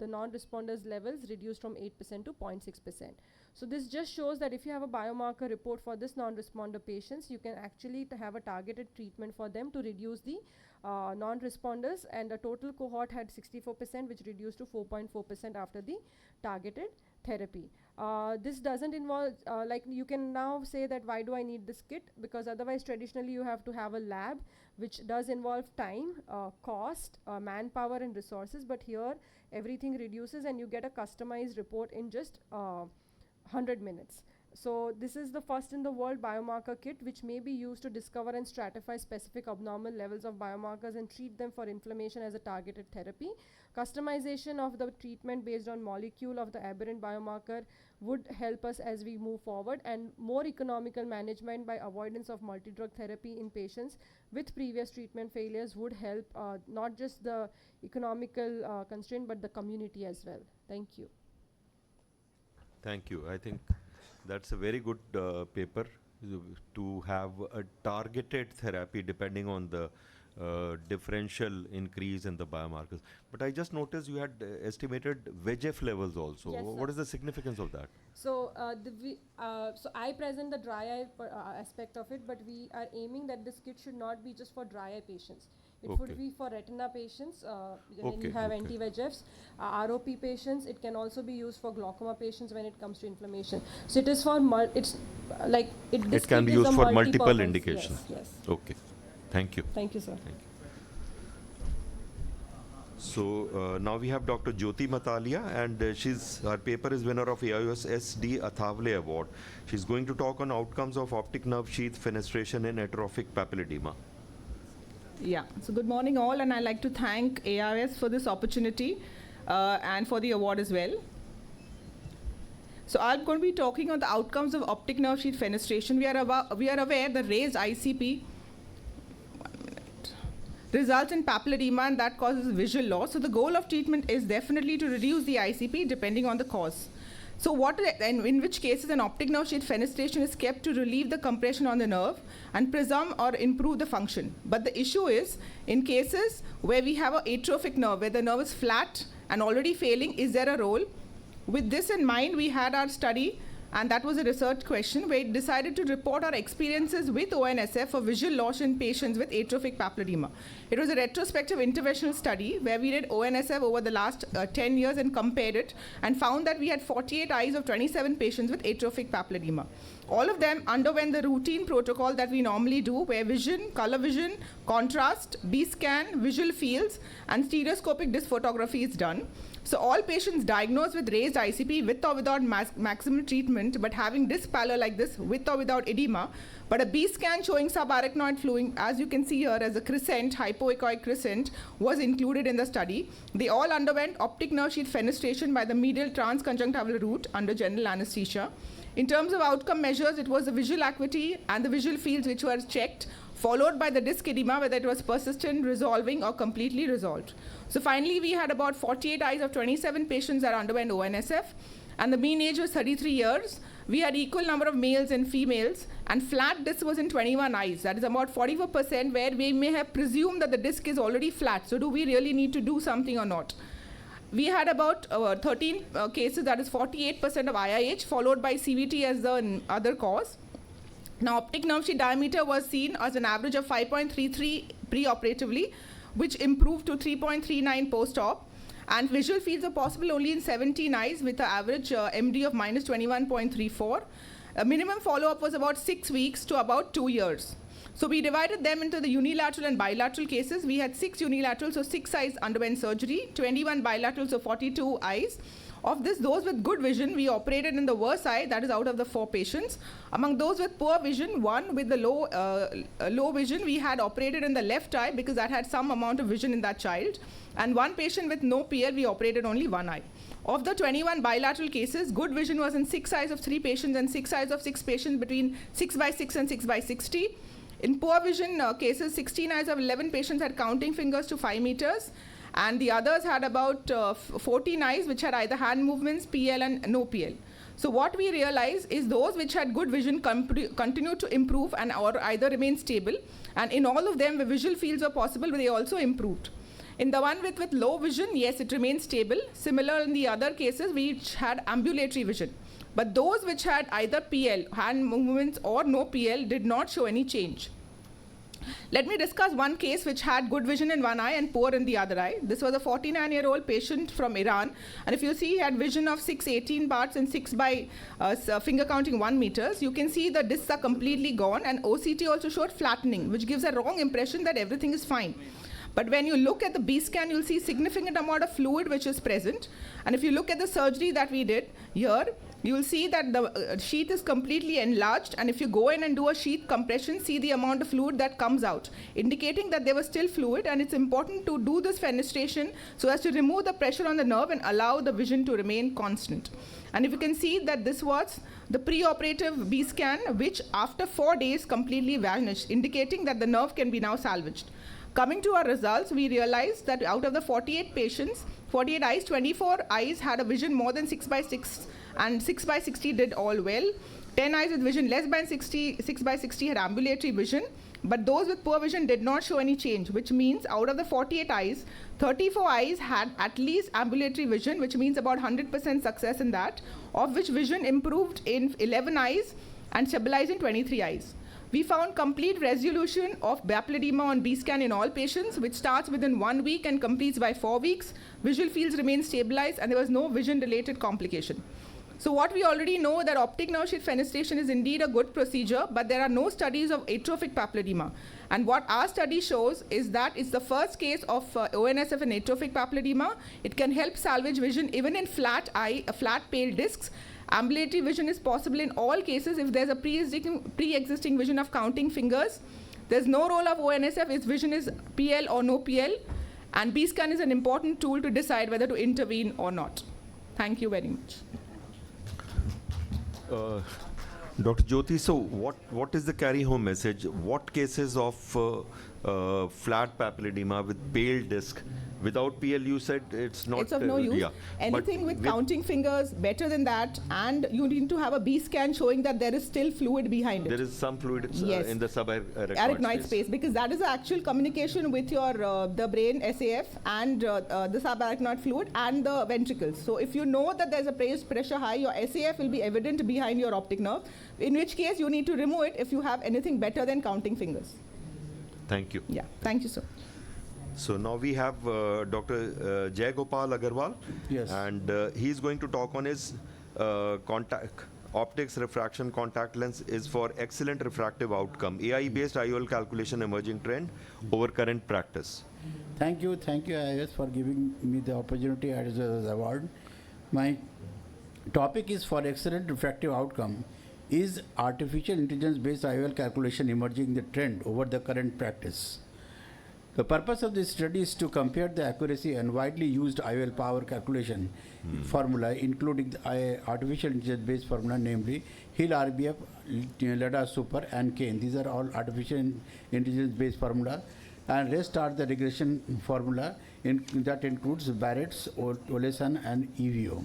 non-responders levels reduced from 8% to 0.6%. So this just shows that if you have a biomarker report for this non-responder patients, you can actually have a targeted treatment for them to reduce the non-responders, and the total cohort had 64%, which reduced to 4.4% after the targeted therapy. This doesn't involve, like you can now say that why do I need this kit? Because otherwise traditionally you have to have a lab, which does involve time, cost, manpower and resources, but here everything reduces and you get a customized report in just 100 minutes. So this is the first in the world biomarker kit, which may be used to discover and stratify specific abnormal levels of biomarkers and treat them for inflammation as a targeted therapy. Customization of the treatment based on molecule of the aberrant biomarker would help us as we move forward, and more economical management by avoidance of multi-drug therapy in patients with previous treatment failures would help not just the economical constraint but the community as well. Thank you. Thank you. I think that's a very good paper to have a targeted therapy depending on the differential increase in the biomarkers. But I just noticed you had estimated VEGF levels also. Yes, what is the significance of that? So, so I present the dry eye aspect of it, but we are aiming that this kit should not be just for dry eye patients. It would be for retina patients, when you have anti-VEGFs, ROP patients. It can also be used for glaucoma patients when it comes to inflammation. So it is for it can be used for multiple indications. Yes, yes. Okay. Thank you. Thank you, sir. Thank you. So now we have Dr. Jyoti Matalia, and her paper is winner of AIOS2025-GP168-AIOC Award. She's going to talk on outcomes of optic nerve sheath fenestration in atrophic papilledema. Yeah, so good morning all, and I'd like to thank AIOS for this opportunity and for the award as well. So I'm going to be talking on the outcomes of optic nerve sheath fenestration. We are aware the raised ICP results in papilledema, and that causes visual loss. So the goal of treatment is definitely to reduce the ICP depending on the cause. So in which cases an optic nerve sheath fenestration is kept to relieve the compression on the nerve and preserve or improve the function. But the issue is, in cases where we have an atrophic nerve, where the nerve is flat and already failing, is there a role? With this in mind, we had our study, and that was a research question, where we decided to report our experiences with ONSF for visual loss in patients with atrophic papilledema. It was a retrospective interventional study where we did ONSF over the last 10 years and compared it, and found that we had 48 eyes of 27 patients with atrophic papilledema. All of them underwent the routine protocol that we normally do, where vision, color vision, contrast, B-scan, visual fields, and stereoscopic disc photography is done. So all patients diagnosed with raised ICP with or without maximal treatment, but having disc pallor like this with or without edema, but a B-scan showing subarachnoid fluid, as you can see here as a crescent, hypoechoic crescent, was included in the study. They all underwent optic nerve sheath fenestration by the medial transconjunctival route under general anesthesia. In terms of outcome measures, it was the visual acuity and the visual fields which were checked, followed by the disc edema, whether it was persistent, resolving, or completely resolved. So finally, we had about 48 eyes of 27 patients that underwent ONSF, and the mean age was 33 years. We had equal number of males and females, and flat disc was in 21 eyes. That is about 44%, where we may have presumed that the disc is already flat. So do we really need to do something or not? We had about 13 cases, that is 48% of IIH, followed by CVT as the other cause. Now, optic nerve sheath diameter was seen as an average of 5.33 pre-operatively, which improved to 3.39 post-op. And visual fields are possible only in 17 eyes with an average MD of minus 21.34. A minimum follow-up was about 6 weeks to about 2 years. So we divided them into the unilateral and bilateral cases. We had 6 unilaterals, so 6 eyes underwent surgery, 21 bilaterals, so 42 eyes. Of this, those with good vision, we operated in the worst eye, that is out of the 4 patients. Among those with poor vision, one with the low vision, we had operated in the left eye because that had some amount of vision in that child. And one patient with no PL, we operated only one eye. Of the 21 bilateral cases, good vision was in 6 eyes of 3 patients and 6 eyes of 6 patients between 6/6 and 6/60. In poor vision cases, 16 eyes of 11 patients had counting fingers to 5 meters. And the others had about 14 eyes which had either hand movements, PL, and no PL. So what we realized is those which had good vision continued to improve and or either remain stable. And in all of them, the visual fields were possible, but they also improved. In the one with low vision, yes, it remained stable. Similar in the other cases, which had ambulatory vision. But those which had either PL, hand movements, or no PL did not show any change. Let me discuss one case which had good vision in one eye and poor in the other eye. This was a 49-year-old patient from Iran. And if you see, he had vision of 6/18 parts and 6 by finger counting 1 meters. You can see the discs are completely gone, and OCT also showed flattening, which gives a wrong impression that everything is fine. But when you look at the B scan, you'll see significant amount of fluid which is present. And if you look at the surgery that we did here, you will see that the sheath is completely enlarged, and if you go in and do a sheath compression, see the amount of fluid that comes out, indicating that there was still fluid, and it's important to do this fenestration so as to remove the pressure on the nerve and allow the vision to remain constant. And if you can see that this was the pre-operative B scan, which after 4 days completely vanished, indicating that the nerve can be now salvaged. Coming to our results, we realized that out of the 48 patients, 48 eyes, 24 eyes had a vision more than 6/6, and 6/60 did all well. 10 eyes with vision less than 6/60 had ambulatory vision, but those with poor vision did not show any change, which means out of the 48 eyes, 34 eyes had at least ambulatory vision, which means about 100% success in that, of which vision improved in 11 eyes and stabilized in 23 eyes. We found complete resolution of papilledema on B-scan in all patients, which starts within 1 week and completes by 4 weeks. Visual fields remain stabilized, and there was no vision-related complication. So what we already know that optic nerve sheath fenestration is indeed a good procedure, but there are no studies of atrophic papilledema. And what our study shows is that it's the first case of ONSF and atrophic papilledema. It can help salvage vision even in flat eye, flat pale discs. Ambulatory vision is possible in all cases if there's a pre-existing vision of counting fingers. There's no role of ONSF if vision is PL or no PL. And B-scan is an important tool to decide whether to intervene or not. Thank you very much. Dr. Jyoti, so what is the carry-home message? What cases of flat papilledema with pale disc without PL, you said it's not... It's of no use. Yeah. Anything with counting fingers, better than that, and you need to have a B-scan showing that there is still fluid behind it. There is some fluid Yes. in the subarachnoid space, because that is the actual communication with your the brain SAF and the subarachnoid fluid and the ventricles. So if you know that there's a pressure high, your SAF will be evident behind your optic nerve, in which case you need to remove it if you have anything better than counting fingers. Thank you. Yeah, thank you, sir. So now we have Dr. Jay Gopal Agarwal. Yes. And he's going to talk on his optics, refraction, contact lens is for excellent refractive outcome. AI-based IOL calculation emerging trend over current practice. Thank you, AIOS, for giving me the opportunity as an award. My topic is for excellent refractive outcome. Is artificial intelligence-based IOL calculation emerging the trend over the current practice? The purpose of this study is to compare the accuracy and widely used IOL power calculation formula, including the artificial intelligence-based formula, namely Hill RBF, LEDA Super, and Kane. These are all artificial intelligence-based formula, and rest are the regression formula that includes Barrett's, Oleson, and EVO.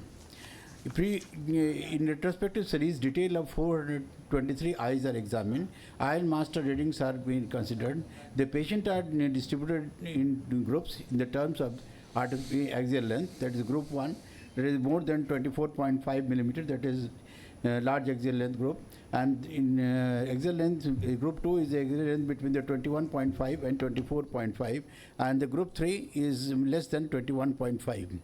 In retrospective series, detail of 423 eyes are examined. IOL master readings are being considered. The patient are distributed in groups in the terms of axial length. That is group 1. That is more than 24.5 millimeter. That is large axial length group. And in axial length, group 2 is the axial length between the 21.5 and 24.5. And the group 3 is less than 21.5.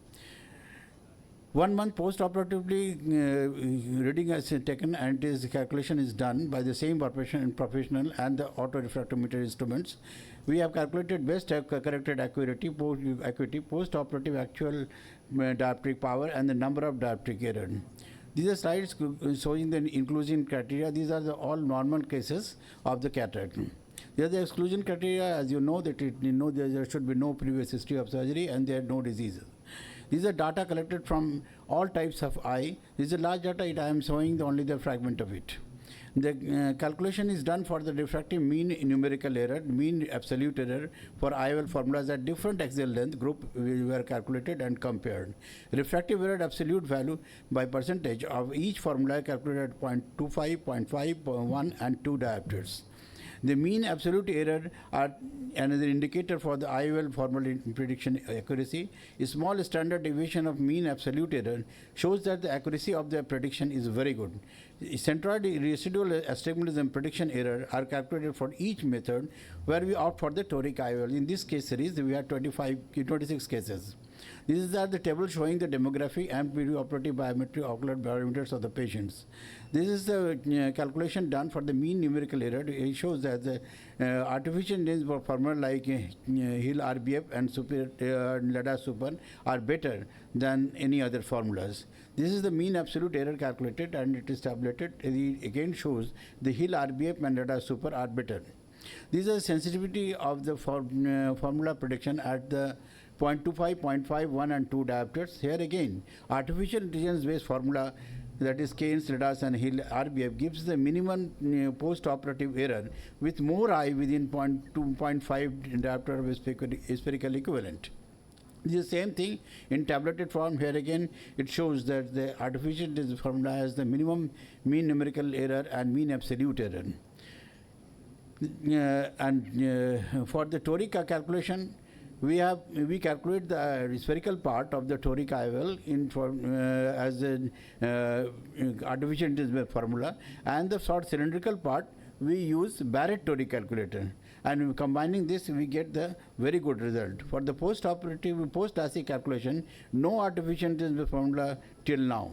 1 month post-operatively, reading is taken and calculation is done by the same professional and the auto-refractometer instruments. We have calculated best corrected acuity, post-operative actual dioptric power, and the number of dioptric error. These are slides showing the inclusion criteria. These are all normal cases of the cataract. There are the exclusion criteria, as you know, that there should be no previous history of surgery and there are no diseases. These are data collected from all types of eye. This is large data. I am showing only the fragment of it. The calculation is done for the refractive mean numerical error, mean absolute error for IOL formulas at different axial length group were calculated and compared. Refractive error absolute value by percentage of each formula calculated at 0.25, 0.5, 0.1 and 2 diopters. The mean absolute error are another indicator for the IOL formula prediction accuracy. A small standard deviation of mean absolute error shows that the accuracy of the prediction is very good. Centroid residual astigmatism prediction error are calculated for each method, where we opt for the toric IOL. In this case series, we have 26 cases. These are the table showing the demography and perioperative biometry ocular parameters of the patients. This is the calculation done for the mean numerical error. It shows that the artificial intelligence for formula like Hill RBF and LEDA Super are better than any other formulas. This is the mean absolute error calculated and it is tabulated. It again shows the Hill RBF and LEDA Super are better. These are the sensitivity of the formula prediction at the 0.25, 0.5, 1 and 2 diopters. Here again, artificial intelligence-based formula, that is Keynes, LEDAS and Hill RBF, gives the minimum post-operative error with more eye within 0.2, 0.5 diopter of spherical equivalent. This is the same thing in tabulated form. Here again, it shows that the artificial intelligence formula has the minimum mean numerical error and mean absolute error. For the toric calculation, we calculate the spherical part of the toric IOL as an artificial intelligence formula, and the short cylindrical part we use Barrett toric calculator, and combining this we get the very good result. For the post-operative post-LASIK calculation, no artificial intelligence formula till now.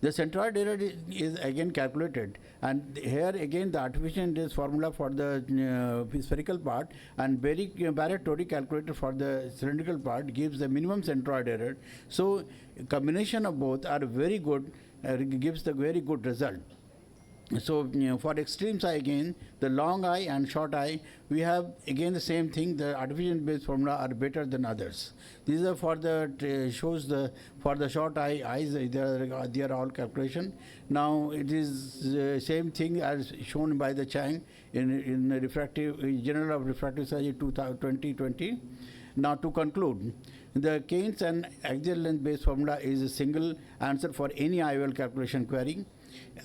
The centroid error is again calculated, and here again the artificial intelligence formula for the spherical part and Barrett toric calculator for the cylindrical part gives the minimum centroid error. So combination of both are very good, gives the very good result. So for extremes eye again, the long eye and short eye, we have again the same thing. The artificial based formula are better than others. These are for the shows the for the short eyes. They are all calculation. Now it is same thing as shown by the Chang in refractive Journal of Refractive Surgery 2020. Now to conclude, the Keynes and axial length based formula is a single answer for any IOL calculation query.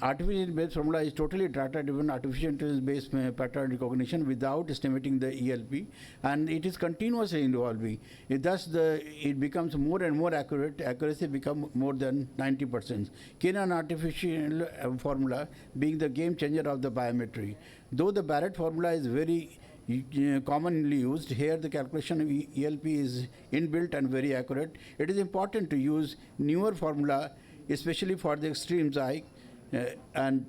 Artificial based formula is totally data driven artificial intelligence based pattern recognition without estimating the ELP, and it is continuously evolving. Thus it becomes more and more accurate. Accuracy becomes more than 90%. Keynes artificial formula being the game changer of the biometry. Though the Barrett formula is very commonly used, here the calculation of ELP is inbuilt and very accurate. It is important to use newer formula, especially for the extremes eye, And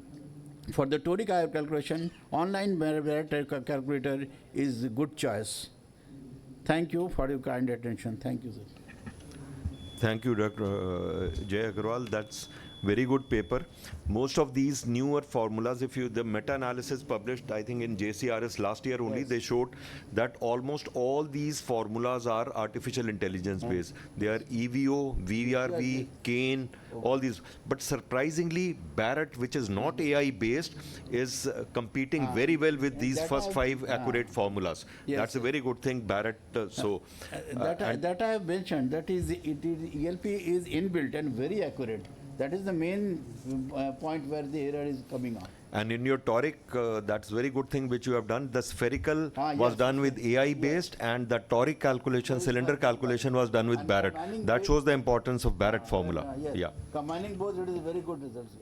for the toric IO calculation, online Barrett calculator is a good choice. Thank you for your kind attention. Thank you, sir. Thank you, Dr. Jay Agarwal. That's very good paper. Most of these newer formulas, the meta-analysis published, I think in JCRS last year only, Yes. they showed that almost all these formulas are artificial intelligence based. They are EVO, VRV, Kane, all these. But surprisingly, Barrett, which is not AI based, is competing very well with these that first I- 5 accurate formulas. Yes, That's a very good thing, Barrett. That I have mentioned, that is, ELP is inbuilt and very accurate. That is the main point where the error is coming on. And in your toric, that's very good thing which you have done. The spherical was yes. done with AI based, and the toric calculation, cylinder calculation was done with And Barrett. combining That both- shows the importance of Barrett formula. Yes. Yeah. Combining both, it is very good results.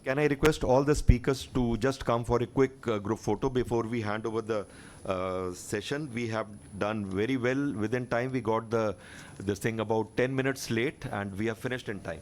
Can I request all the speakers to just come for a quick group photo before we hand over the session? We have done very well within time. We got this thing about 10 minutes late, and we have finished in time.